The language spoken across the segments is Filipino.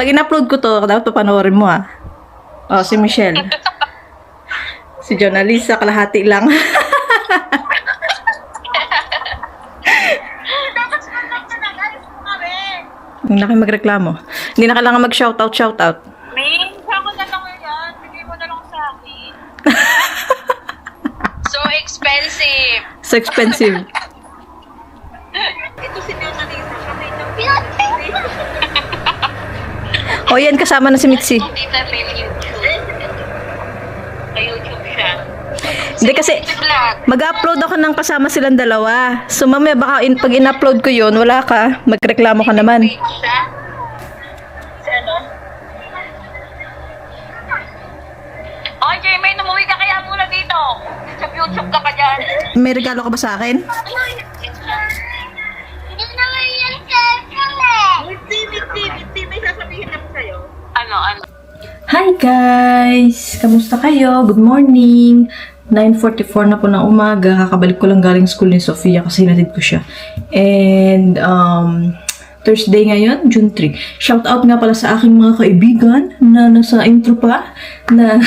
Pag in-upload ko to, dapat papanoorin mo ah. Oh, si Michelle. Si Jonalisa, kalahati lang. Dapat mag-like ka na, guys. Kami. Hindi na kayo magreklamo. Hindi na kailangan mag-shoutout. May, saan mo na lang yan? Bigay mo na lang sa akin. So expensive. So expensive. Ito si Nana Lisa. Siya may O yan, kasama na si Mitzi. Tita may YouTube. May YouTube siya. Hindi kasi, Vlog. mag-upload ako ng kasama silang dalawa. So mamaya baka pag in-upload ko yun, wala ka. Magreklamo ka naman. Page siya. Si ano? Oh, Jamie, umuwi ka kaya muna dito. Sa YouTube ka pa dyan. May regalo ka ba sa akin? Hindi naman yan cellphone Hindi, may sasabihin ako sa'yo. Ano? Hi guys! Kamusta kayo? Good morning! 9:44 na po ng umaga. Kakabalik ko lang galing school ni Sofia kasi hinatid ko siya. And, Thursday ngayon, June 3. Shout out nga pala sa aking mga kaibigan na nasa intro pa na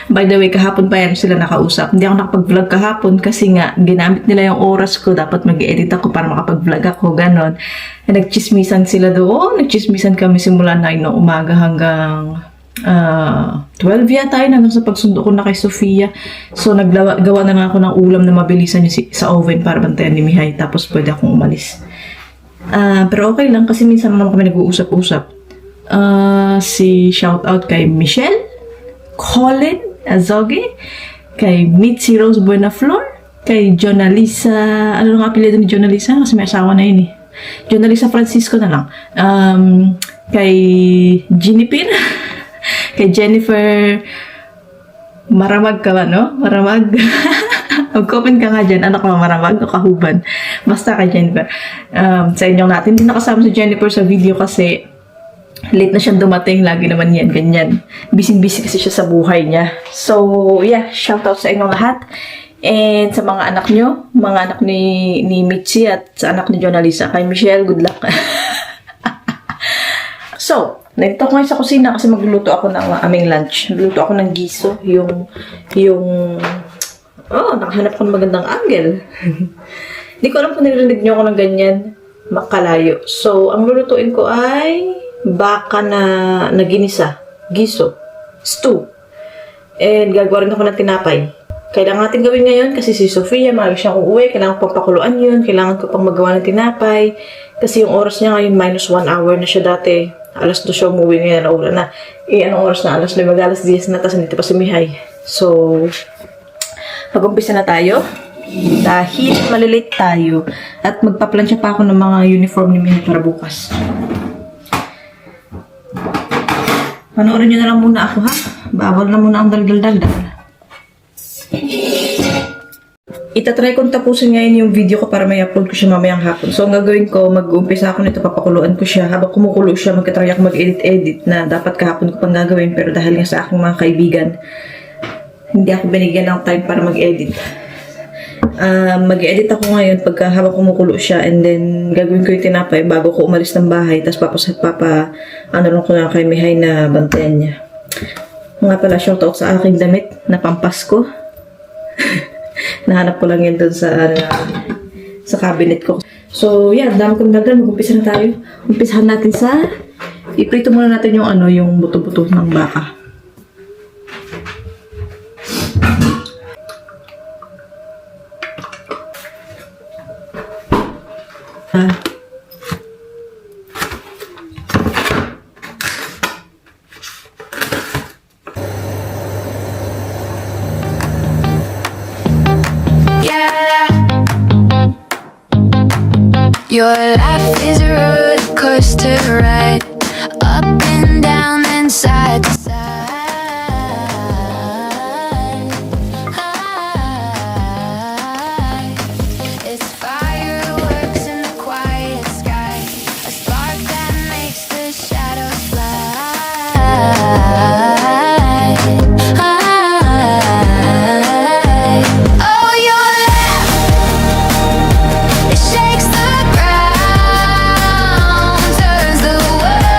by the way, kahapon pa yan sila nakausap. Hindi ako nakapag-vlog kahapon kasi nga ginamit nila yung oras ko. Dapat mag-edit ako para makapag-vlog ako. Ganon. Nagchismisan sila doon. Nagchismisan kami simula 9 ng umaga hanggang 12 yata yun hanggang sa pagsundo ko na kay Sofia. So gawa na nga ako ng ulam na mabilisan yung sa oven para bantayan ni Mihay. Tapos pwede akong umalis. Pero okay lang kasi minsan naman kami nag-uusap-usap. Si shoutout kay Michelle, Colin Azogue, kay Mitzi Rose Buenaflor, kay Jonalisa, ano nga apelyido ni Jonalisa? Kasi may asawa na yun eh. Jonalisa Francisco na lang. Kay Jinipin, kay Jennifer Maramag ka ba, no? Maramag. Mag-comment ka nga dyan, anak mo maramag o kahuban. Basta kay Jennifer. Sa inyong natin, hindi nakasama si Jennifer sa video kasi late na siyang dumating. Lagi naman yan, ganyan. Busy-busy kasi siya sa buhay niya. So, yeah, shoutout sa inyong lahat. And sa mga anak nyo, mga anak ni Mitzi at sa anak ni Jonalisa. Kay Michelle, good luck. So, nandito ako ngayon sa kusina kasi magluluto ako ng aming lunch. Magluluto ako ng giso. Nakahanap ko ng magandang angle. Hindi ko alam kung narinig nyo ako ng ganyan. Makalayo. So, ang lulutuin ko ay baka na ginisa. Giso. Stew. And gagawa rin ako ng tinapay. Kailangan natin gawin ngayon kasi si Sofia, maaga siyang uuwi. Kailangan ko pang pakuluan yun. Kailangan ko pang magawa ng tinapay. Kasi yung oras niya ngayon, -1 hour na siya dati. Alas 2 siya umuwi ngayon na ulan na. Anong oras na? Alas 5, alas 10 na. Tapos nandito pa si Mihay. So, mag-umpisa na tayo. Dahil malilate tayo. At magpaplansya pa ako ng mga uniform ni Mihay para bukas. Panoorin nyo na lang muna ako ha. Bawal na muna ang daldal-daldal. Itatry kong tapusin ngayon yung video ko para may upload ko siya mamayang hapon. So, ang gagawin ko, mag-umpisa ako nito, papakuluan ko siya. Habang kumukulo siya, magkatry ako mag-edit-edit na dapat kahapon ko pang gagawin. Pero dahil nga sa aking mga kaibigan, hindi ako binigyan ng time para mag-edit. Mag-edit ako ngayon pagka habang kumukulo siya and then gagawin ko yung tinapay bago ko umalis ng bahay. Tapos ano ko na kay Mihay na bantayan niya. Nga pala, shoutout sa aking damit na pampasko. Nahanap ko lang yan doon sa cabinet ko. So, yeah, dami kong dagan. Mag-umpisa na tayo. Umpisahan natin sa iprito muna natin yung buto-buto ng baka. Your life is a roller coaster ride, up and down and side to side. It's fireworks in the quiet sky, a spark that makes the shadows fly. Oh, your laugh, it shakes the ground, turns the world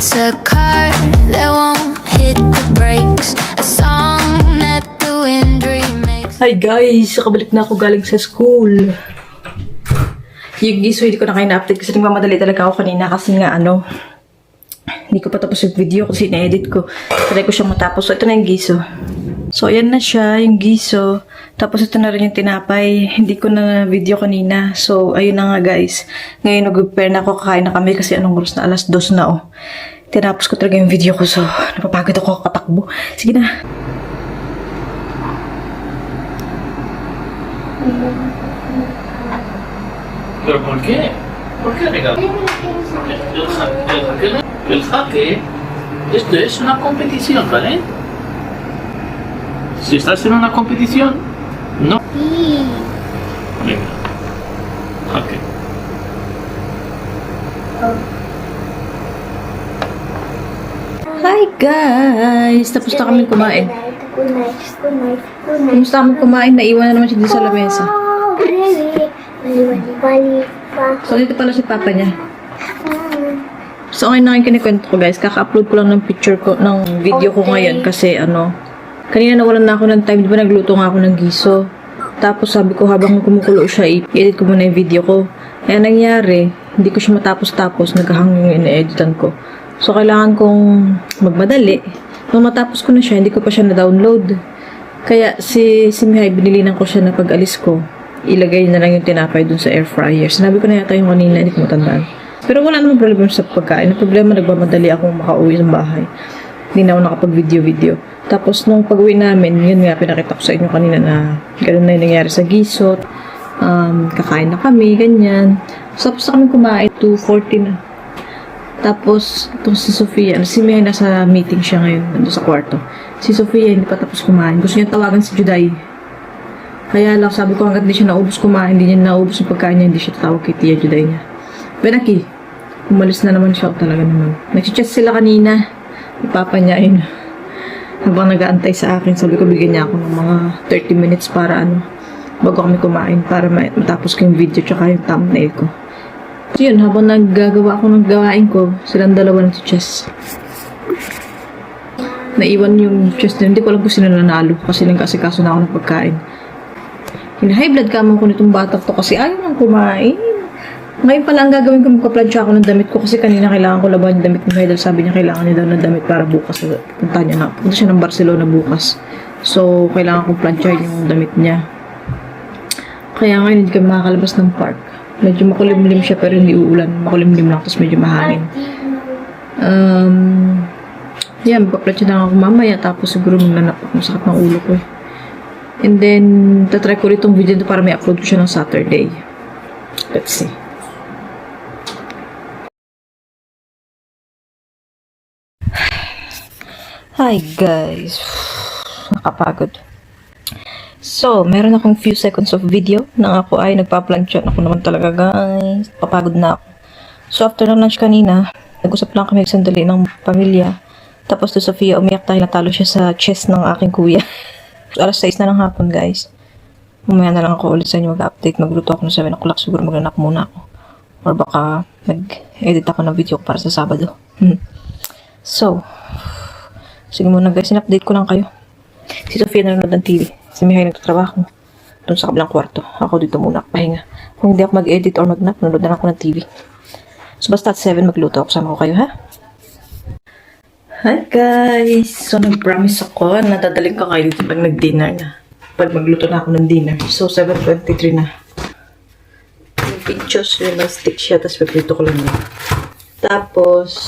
It's a car that won't hit the brakes, a song that the wind remakes. Hi guys! Nakabalik na ako galing sa school. Yung giso, hindi ko na kayo na-update kasi nagmamadali talaga ako kanina kasi nga hindi ko pa tapos yung video kasi na-edit ko. Try ko siyang matapos. So, ito na yung giso. So, ayan na siya, yung giso. Tapos, ito na rin yung tinapay. Hindi ko na video kanina. So, ayun na nga guys. Ngayon, nag-prepare na ako. Kakain na kami kasi anong oras na? Alas 2 na Tinapos ko talaga yung video ko. So, napapagod ako katakbo. Sige na. ¿Pero por qué? ¿Por qué regalo? El jaque, esto es una competición, ¿vale? Si estás en una competición, no. Venga. Jaque. Hi guys! Tapos na kami kumain. Kumusta kami kumain? Naiwan na naman siya dito sa lamesa. So, dito pala si papa niya. So, okay na kayo kinikwento ko guys. Kaka-upload ko lang ng picture ko, ng video ko ngayon kasi kanina nawalan na ako ng time. Di ba nagluto nga ako ng giso. Tapos sabi ko habang kumukulo siya, i-edit ko muna yung video ko. Kaya nangyari, hindi ko siya matapos-tapos. Naghahang yung ina-editan ko. So, kailangan kong magmadali. Nung matapos ko na siya, hindi ko pa siya na-download. Kaya si Mihay, binilinan ko siya na pag-alis ko. Ilagay na lang yung tinapay dun sa air fryer. Sinabi ko na yata yung kanina, hindi ko matandaan. Pero wala namang problema sa pagkain. Ang problema, nagmamadali akong makauwi sa bahay. Hindi na ako nakapag-video-video. Tapos, nung pag-uwi namin, yun nga, pinakita ko sa inyo kanina na ganun na yung nangyari sa gisot. Kakain na kami, ganyan. Tapos na kami kumain, 2:40 na. Tapos, itong si Sofia, si Mia nasa meeting siya ngayon, nandun sa kwarto. Si Sofia, hindi pa tapos kumain. Gusto niya tawagan si Juday. Kaya lang, sabi ko, hanggat hindi siya naubos kumain, hindi niya naubos yung pagkain niya, hindi siya tatawag kay Tia Juday niya. Benaki, umalis na naman siya, talaga naman. Nag-chat sila kanina, ipapa niya, habang nag-aantay sa akin, sabi ko, bigyan niya ako ng mga 30 minutes para bago kami kumain, para matapos ko yung video, tsaka yung thumbnail ko. So yun, habang naggagawa ako ng gawain ko, silang dalawa nag-chess. Naiwan yung chess na, hindi ko alam kung sino nanalo, kasi lang kasi kaso na ako ng pagkain. High blood ka mo ko nitong bata to kasi ayaw nang kumain. Ngayon pala ang gagawin ko, magpa-plancha ako ng damit ko kasi kanina kailangan ko laban yung damit ni Haidal. Sabi niya kailangan niya daw ng damit para bukas. Punta siya ng Barcelona bukas. So, kailangan kong planchahin yung damit niya. Kaya ngayon hindi kami makakalabas ng park. Medyo makulimlim siya pero hindi uulan. Makulimlim lang tapos medyo mahangin. Yan, magpa-plancha na ako mamaya tapos siguro magnanap ako. Masakit ng ulo ko And then, tatry ko ulit itong video ito para may upload ko siya ng Saturday. Let's see. Hi guys. Nakapagod. So, meron akong few seconds of video na ako ay nagpa-plancha. Ako naman talaga guys. Papagod na ako. So, after ng lunch kanina, nag-usap lang kami sandali ng pamilya. Tapos to Sofia, umiyak dahil natalo siya sa chess ng aking kuya. Alas 6 na ng hapon, guys. Mamaya na lang ako ulit sa inyo mag-update. Magluto ako ng 7 o'clock. Siguro magnanak muna ako. Or baka mag-edit ako ng video para sa Sabado. So, sige muna guys. In-update ko lang kayo. Si Sofia nanonood ng TV. Si Mihay nagtatrabaho. Doon sa kabilang kwarto. Ako dito muna. Pahinga. Kung hindi ako mag-edit or mag-nap, nanonood na lang ako ng TV. So, basta at 7 magluto ako. Sama ko kayo, ha? Hi guys! So, nag-promise ako na dadaling ko kayo dito pag nag-dinner na. Pag magluto na ako ng dinner. So, 7:23 na. Yung pictures, yung stick siya, tapos magluto ko lang yun. Tapos,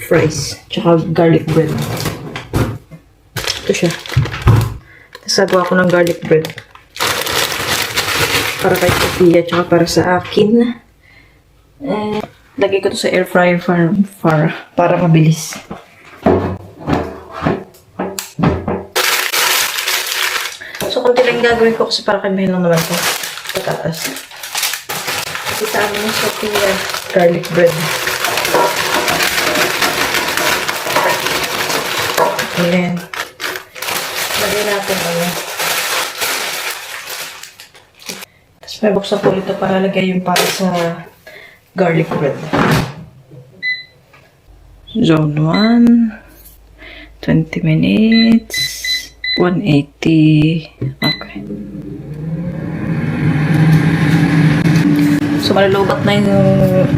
fries, tsaka garlic bread. Ito siya. Tapos, sagawa ko ng garlic bread. Para kay Sofia, tsaka para sa akin. Lagay ko to sa air fryer para mabilis. So, konti lang gagawin ko kasi para kamihin lang naman ito. Patatas. Kasi sa amin yung Sofia garlic bread. Ayan. Lagay natin Tapos may buksan po ito para lagay yung para sa garlic bread. Zone 1. 20 minutes. 180. Okay. So, malulubat na yung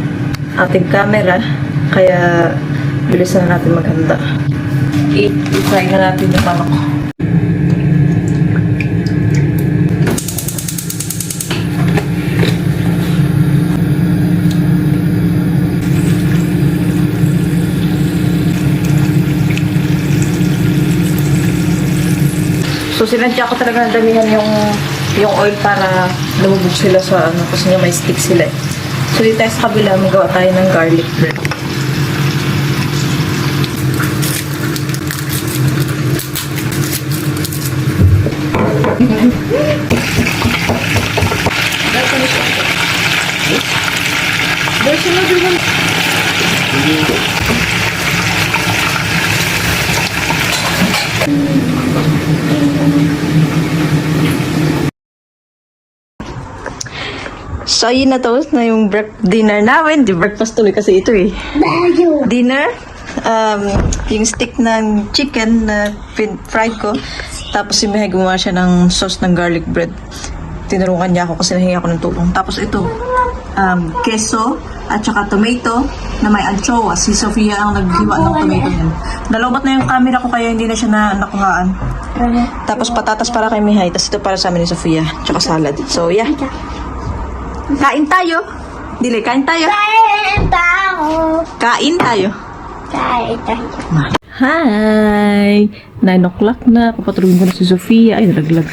ating camera. Kaya, bilisan na natin maghanda. I-try na natin yung manok. So, sinadya ko talaga na damihan yung oil para lumubog sila sa ano, kasi nga may stick sila eh. So, dito tayo sa kabila, magawa tayo ng garlic bread. There's another one. So, ayun na to na yung dinner namin. Di breakfast tuloy kasi ito eh. Dinner. Yung stick ng chicken na fried ko. Tapos si Mehe gumawa siya ng sauce ng garlic bread. Tinurungan niya ako kasi nahingi ako ng tulong. Tapos ito, queso at saka tomato na may anchoas. Si Sofia ang naghiwa ng tomato niyan. Nalobat na yung camera ko kaya hindi na siya nakuhaan. Tapos patatas para kay Mehe. Tapos ito para sa amin ni Sofia. Tsaka salad. So, yeah. Kain tayo. Dili, kain tayo. Kain tayo. Hi! 9 o'clock na. Papatulogin ko na si Sofia. Ay, nalaglag.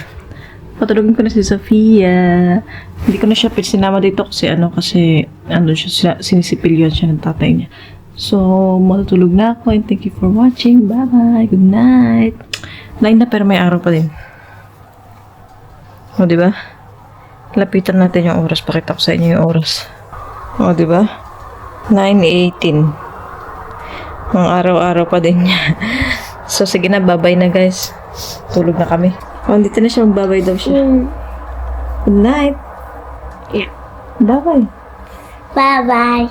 Papatulogin ko na si Sofia. Hindi ko na siya sinama dito kasi siya, sinisipilyon siya ng tatay niya. So, matutulog na ako and thank you for watching. Bye-bye. Good night. 9 na pero may araw pa din. O, diba? Lapitan natin yung oras. Pakita ko sa inyo yung oras. O, diba? 9:18. Ang araw-araw pa din niya. So, sige na. Bye-bye na, guys. Tulog na kami. O, dito na siya. Magbabay daw siya. Good night. Yeah. Bye-bye. Bye-bye.